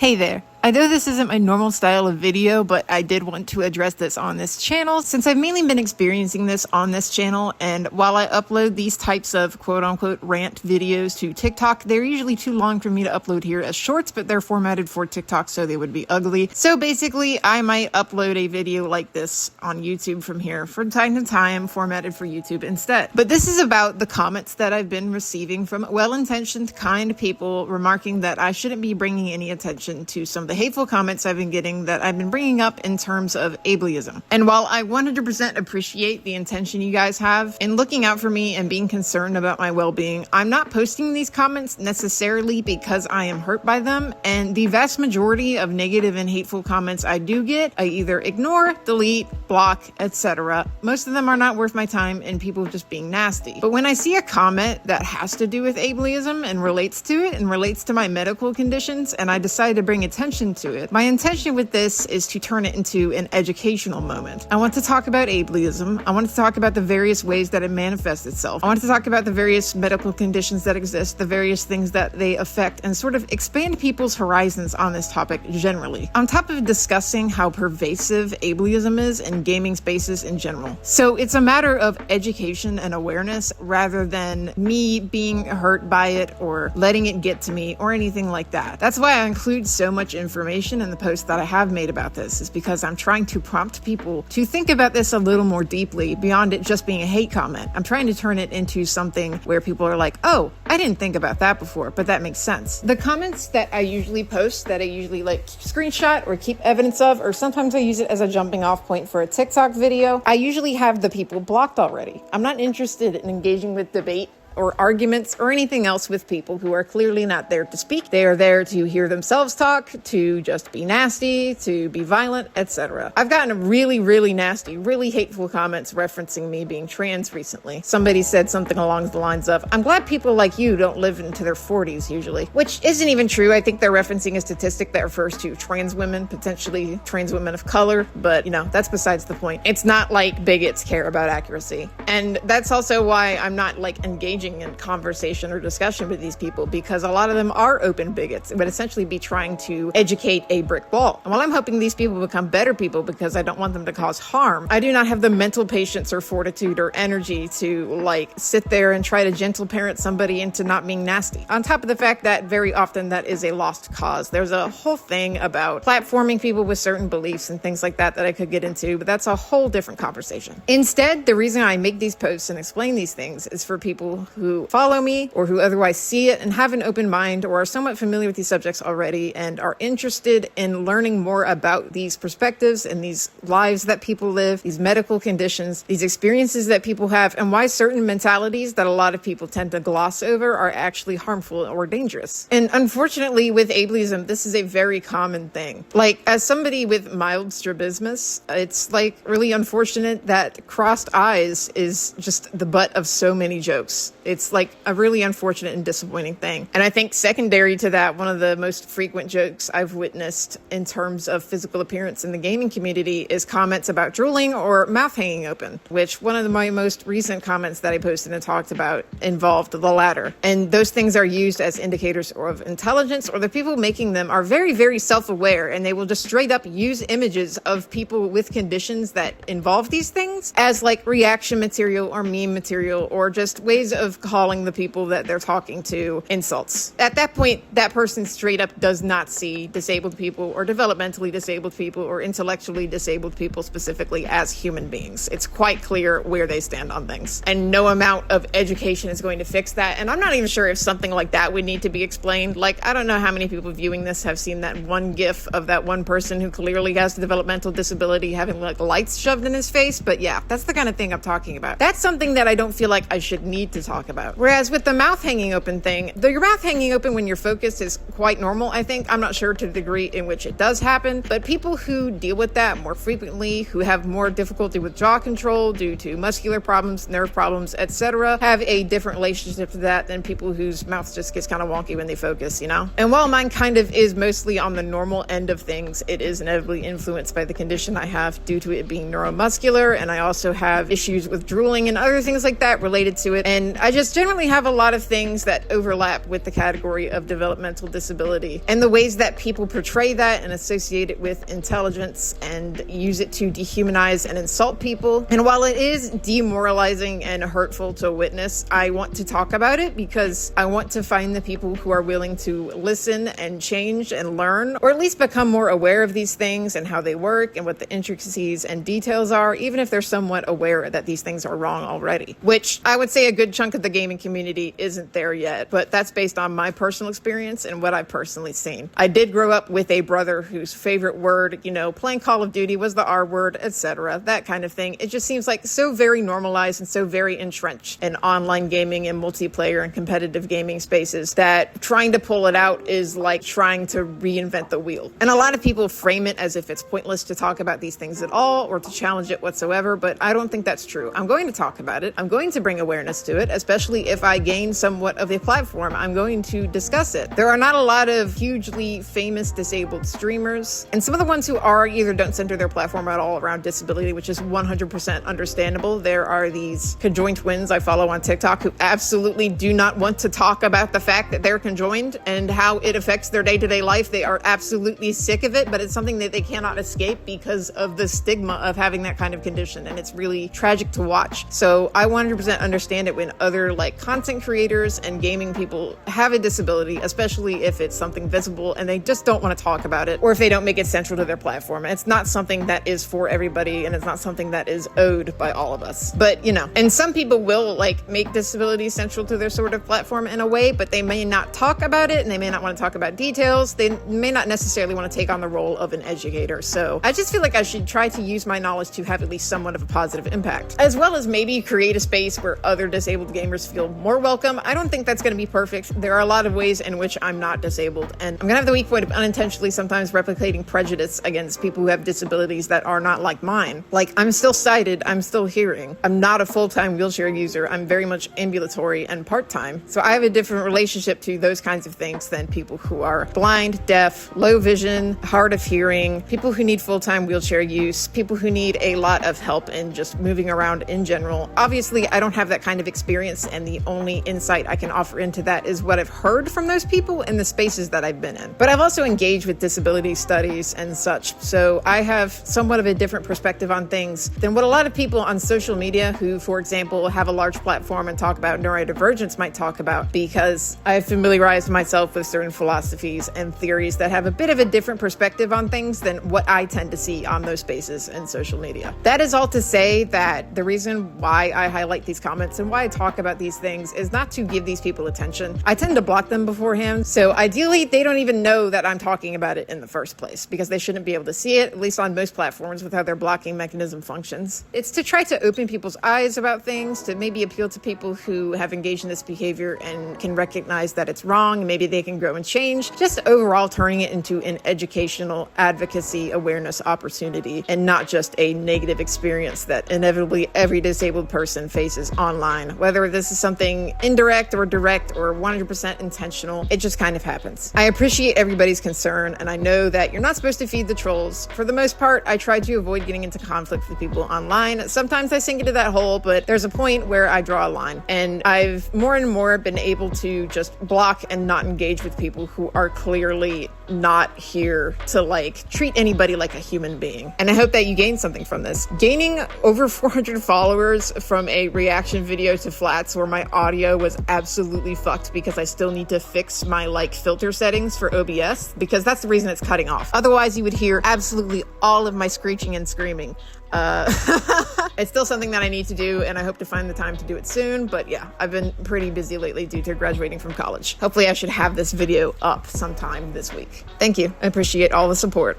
Hey there. I know this isn't my normal style of video, but I did want to address this on this channel since I've mainly been experiencing this on this channel, and while I upload these types of quote-unquote rant videos to TikTok, they're usually too long for me to upload here as shorts, but they're formatted for TikTok so they would be ugly. So basically, I might upload a video like this on YouTube from here from time to time, formatted for YouTube instead. But this is about the comments that I've been receiving from well-intentioned, kind people remarking that I shouldn't be bringing any attention to some of the hateful comments I've been getting that I've been bringing up in terms of ableism. And while I 100% appreciate the intention you guys have in looking out for me and being concerned about my well-being, I'm not posting these comments necessarily because I am hurt by them, and the vast majority of negative and hateful comments I do get, I either ignore, delete, block, etc. Most of them are not worth my time and people just being nasty. But when I see a comment that has to do with ableism and relates to it and relates to my medical conditions, and I decide to bring attention to it, my intention with this is to turn it into an educational moment. I want to talk about ableism. I want to talk about the various ways that it manifests itself. I want to talk about the various medical conditions that exist, the various things that they affect, and sort of expand people's horizons on this topic generally, on top of discussing how pervasive ableism is in gaming spaces in general. So it's a matter of education and awareness rather than me being hurt by it or letting it get to me or anything like that. That's why I include so much information in the post that I have made about this, is because I'm trying to prompt people to think about this a little more deeply beyond it just being a hate comment. I'm trying to turn it into something where people are like, oh, I didn't think about that before, but that makes sense. The comments that I usually post, that I usually like screenshot or keep evidence of, or sometimes I use it as a jumping off point for a TikTok video, I usually have the people blocked already. I'm not interested in engaging with debate or arguments or anything else with people who are clearly not there to speak. They are there to hear themselves talk, to just be nasty, to be violent, etc. I've gotten really, really nasty, really hateful comments referencing me being trans recently. Somebody said something along the lines of, I'm glad people like you don't live into their 40s usually, which isn't even true. I think they're referencing a statistic that refers to trans women, potentially trans women of color, but that's besides the point. It's not like bigots care about accuracy. And that's also why I'm not engaging in conversation or discussion with these people, because a lot of them are open bigots. It would essentially be trying to educate a brick wall. And while I'm hoping these people become better people because I don't want them to cause harm, I do not have the mental patience or fortitude or energy to sit there and try to gentle parent somebody into not being nasty. On top of the fact that very often that is a lost cause. There's a whole thing about platforming people with certain beliefs and things like that that I could get into, but that's a whole different conversation. Instead, the reason I make these posts and explain these things is for people who follow me or who otherwise see it and have an open mind or are somewhat familiar with these subjects already and are interested in learning more about these perspectives and these lives that people live, these medical conditions, these experiences that people have, and why certain mentalities that a lot of people tend to gloss over are actually harmful or dangerous. And unfortunately with ableism, this is a very common thing. As somebody with mild strabismus, it's really unfortunate that crossed eyes is just the butt of so many jokes. It's a really unfortunate and disappointing thing. And I think secondary to that, one of the most frequent jokes I've witnessed in terms of physical appearance in the gaming community is comments about drooling or mouth hanging open, which one of my most recent comments that I posted and talked about involved the latter. And those things are used as indicators of intelligence, or the people making them are very, very self-aware, and they will just straight up use images of people with conditions that involve these things as reaction material or meme material, or just ways of calling the people that they're talking to insults. At that point, that person straight up does not see disabled people or developmentally disabled people or intellectually disabled people specifically as human beings. It's quite clear where they stand on things. And no amount of education is going to fix that. And I'm not even sure if something like that would need to be explained. I don't know how many people viewing this have seen that one gif of that one person who clearly has a developmental disability having lights shoved in his face. But yeah, that's the kind of thing I'm talking about. That's something that I don't feel like I should need to talk about. Whereas with the mouth hanging open thing, your mouth hanging open when you're focused is quite normal, I think. I'm not sure to the degree in which it does happen, but people who deal with that more frequently, who have more difficulty with jaw control due to muscular problems, nerve problems, etc., have a different relationship to that than people whose mouth just gets kind of wonky when they focus, And while mine kind of is mostly on the normal end of things, it is inevitably influenced by the condition I have due to it being neuromuscular, and I also have issues with drooling and other things like that related to it. And I I just generally have a lot of things that overlap with the category of developmental disability and the ways that people portray that and associate it with intelligence and use it to dehumanize and insult people. And while it is demoralizing and hurtful to witness, I want to talk about it because I want to find the people who are willing to listen and change and learn, or at least become more aware of these things and how they work and what the intricacies and details are, even if they're somewhat aware that these things are wrong already, which I would say a good chunk of the gaming community isn't there yet, but that's based on my personal experience and what I've personally seen. I did grow up with a brother whose favorite word, playing Call of Duty was the R word, etc., that kind of thing. It just seems like so very normalized and so very entrenched in online gaming and multiplayer and competitive gaming spaces that trying to pull it out is like trying to reinvent the wheel. And a lot of people frame it as if it's pointless to talk about these things at all or to challenge it whatsoever, but I don't think that's true. I'm going to talk about it. I'm going to bring awareness to it, especially if I gain somewhat of a platform. I'm going to discuss it. There are not a lot of hugely famous disabled streamers, and some of the ones who are either don't center their platform at all around disability, which is 100% understandable. There are these conjoined twins I follow on TikTok who absolutely do not want to talk about the fact that they're conjoined and how it affects their day-to-day life. They are absolutely sick of it, but it's something that they cannot escape because of the stigma of having that kind of condition, and it's really tragic to watch. So I 100% understand it when other content creators and gaming people have a disability, especially if it's something visible and they just don't want to talk about it, or if they don't make it central to their platform. It's not something that is for everybody, and it's not something that is owed by all of us. But and some people will make disability central to their sort of platform in a way, but they may not talk about it and they may not want to talk about details. They may not necessarily want to take on the role of an educator. So I just feel like I should try to use my knowledge to have at least somewhat of a positive impact, as well as maybe create a space where other disabled gamers feel more welcome. I don't think that's going to be perfect. There are a lot of ways in which I'm not disabled, and I'm going to have the weak point of unintentionally sometimes replicating prejudice against people who have disabilities that are not like mine. I'm still sighted, I'm still hearing. I'm not a full-time wheelchair user. I'm very much ambulatory and part-time. So I have a different relationship to those kinds of things than people who are blind, deaf, low vision, hard of hearing, people who need full-time wheelchair use, people who need a lot of help in just moving around in general. Obviously, I don't have that kind of experience, and the only insight I can offer into that is what I've heard from those people in the spaces that I've been in. But I've also engaged with disability studies and such, so I have somewhat of a different perspective on things than what a lot of people on social media who, for example, have a large platform and talk about neurodivergence might talk about, because I've familiarized myself with certain philosophies and theories that have a bit of a different perspective on things than what I tend to see on those spaces and social media. That is all to say that the reason why I highlight these comments and why I talk about these things is not to give these people attention. I tend to block them beforehand, so ideally they don't even know that I'm talking about it in the first place, because they shouldn't be able to see it, at least on most platforms, with how their blocking mechanism functions. It's to try to open people's eyes about things, to maybe appeal to people who have engaged in this behavior and can recognize that it's wrong, maybe they can grow and change, just overall turning it into an educational advocacy awareness opportunity and not just a negative experience that inevitably every disabled person faces online. Whether this is something indirect or direct or 100% intentional, it just kind of happens. I appreciate everybody's concern, and I know that you're not supposed to feed the trolls. For the most part, I try to avoid getting into conflict with people online. Sometimes I sink into that hole, but there's a point where I draw a line, and I've more and more been able to just block and not engage with people who are clearly not here to treat anybody like a human being. And I hope that you gain something from this. Gaining over 400 followers from a reaction video to flats where my audio was absolutely fucked because I still need to fix my filter settings for OBS, because that's the reason it's cutting off. Otherwise you would hear absolutely all of my screeching and screaming. It's still something that I need to do, and I hope to find the time to do it soon. But yeah, I've been pretty busy lately due to graduating from college. Hopefully I should have this video up sometime this week. Thank you. I appreciate all the support.